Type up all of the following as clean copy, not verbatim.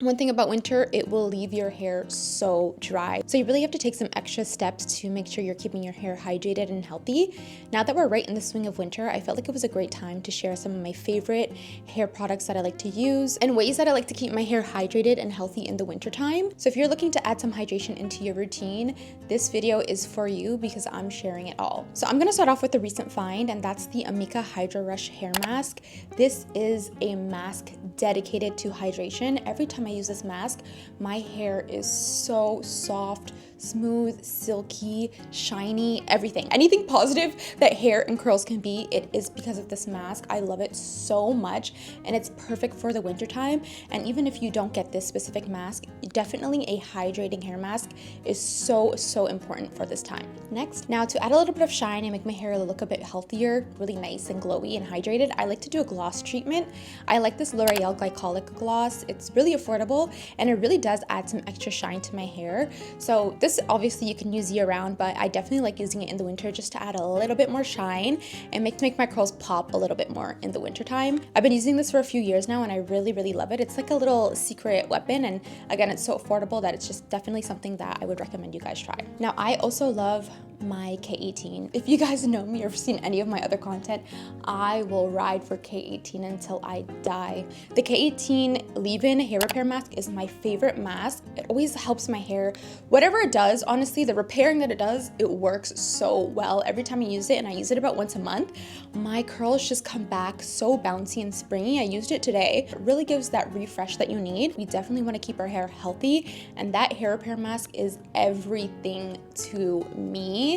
One thing about winter, it will leave your hair so dry. So you really have to take some extra steps to make sure you're keeping your hair hydrated and healthy. Now that we're right in the swing of winter, I felt like it was a great time to share some of my favorite hair products that I like to use and ways that I like to keep my hair hydrated and healthy in the winter time. So if you're looking to add some hydration into your routine, this video is for you because I'm sharing it all. So I'm gonna start off with a recent find, and that's the Amika Hydrorush hair mask. This is a mask dedicated to hydration. Every time I use this mask, my hair is so soft, smooth, silky, shiny, everything. Anything positive that hair and curls can be, it is because of this mask. I love it so much, and it's perfect for the winter time. And even if you don't get this specific mask, definitely a hydrating hair mask is so important for this time. Next, now to add a little bit of shine and make my hair look a bit healthier, really nice and glowy and hydrated, I like to do a gloss treatment. I like this L'Oreal Glycolic gloss. It's really affordable, and it really does add some extra shine to my hair. So this obviously you can use year round, but I definitely like using it in the winter just to add a little bit more shine and make my curls pop a little bit more in the winter time. I've been using this for a few years now, and I really love it. It's like a little secret weapon, and again, it's so affordable that it's just definitely something that I would recommend you guys try. Now, I also love my K18. If you guys know me or have seen any of my other content, I will ride for K18 until I die. The K18 leave-in hair repair mask is my favorite mask. It always helps my hair. Whatever it does, honestly, the repairing that it does, it works so well. Every time I use it, and I use it about once a month, my curls just come back so bouncy and springy. I used it today. It really gives that refresh that you need. We definitely want to keep our hair healthy, and that hair repair mask is everything to me.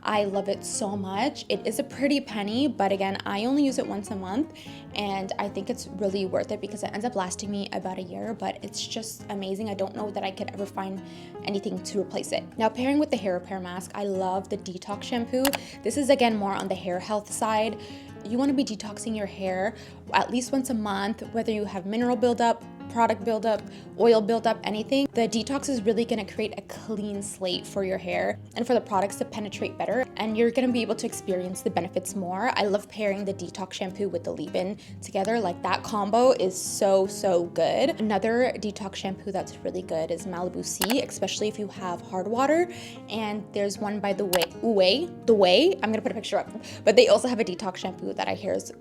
I love it so much. It is a pretty penny, but again, I only use it once a month, and I think it's really worth it because it ends up lasting me about a year, but it's just amazing. I don't know that I could ever find anything to replace it. Now, pairing with the hair repair mask, I love the detox shampoo. This is again more on the hair health side. You want to be detoxing your hair at least once a month, whether you have mineral buildup, product buildup, oil buildup, anything. The detox is really gonna create a clean slate for your hair and for the products to penetrate better, and you're gonna be able to experience the benefits more. I love pairing the detox shampoo with the leave-in together. Like, that combo is so good. Another detox shampoo that's really good is Malibu C, especially if you have hardwater. And there's one by the Ouai. I'm gonna put a picture up, but they also have a detox shampoo that I hear is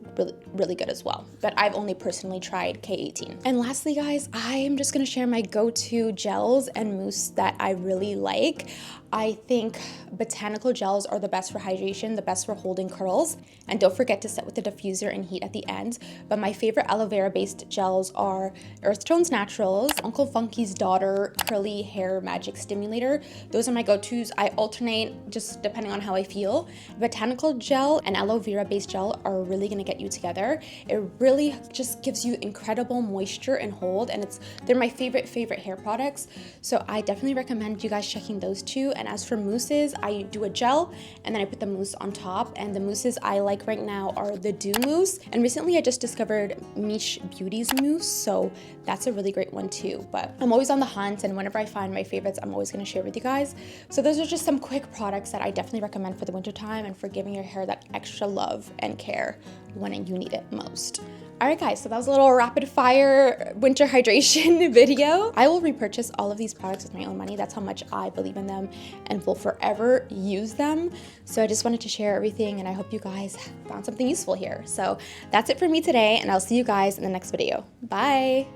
really good as well. But I've only personally tried K18. And lastly, guys, I am just gonna share my go-to gels and mousse that I really like. I think botanical gels are the best for hydration, the best for holding curls. And don't forget to set with the diffuser and heat at the end. But my favorite aloe vera based gels are Earthtones Naturals, Uncle Funky's Daughter Curly Hair Magic Stimulator. Those are my go-tos. I alternate just depending on how I feel. Botanical gel and aloe vera based gel are really gonna get you together. It really just gives you incredible moisture and hold, and they're my favorite hair products. So I definitely recommend you guys checking those two. And as for mousses, I do a gel and then I put the mousse on top. And the mousses I like right now are the Dew Mousse. And recently I just discovered Miche Beauty's mousse, so that's a really great one too. But I'm always on the hunt, and whenever I find my favorites, I'm always gonna share with you guys. So those are just some quick products that I definitely recommend for the winter time and for giving your hair that extra love and care when you need it most. All right, guys, so that was a little rapid fire winter hydration video. I will repurchase all of these products with my own money. That's how much I believe in them and will forever use them. So I just wanted to share everything, and I hope you guys found something useful here. So that's it for me today, and I'll see you guys in the next video. Bye.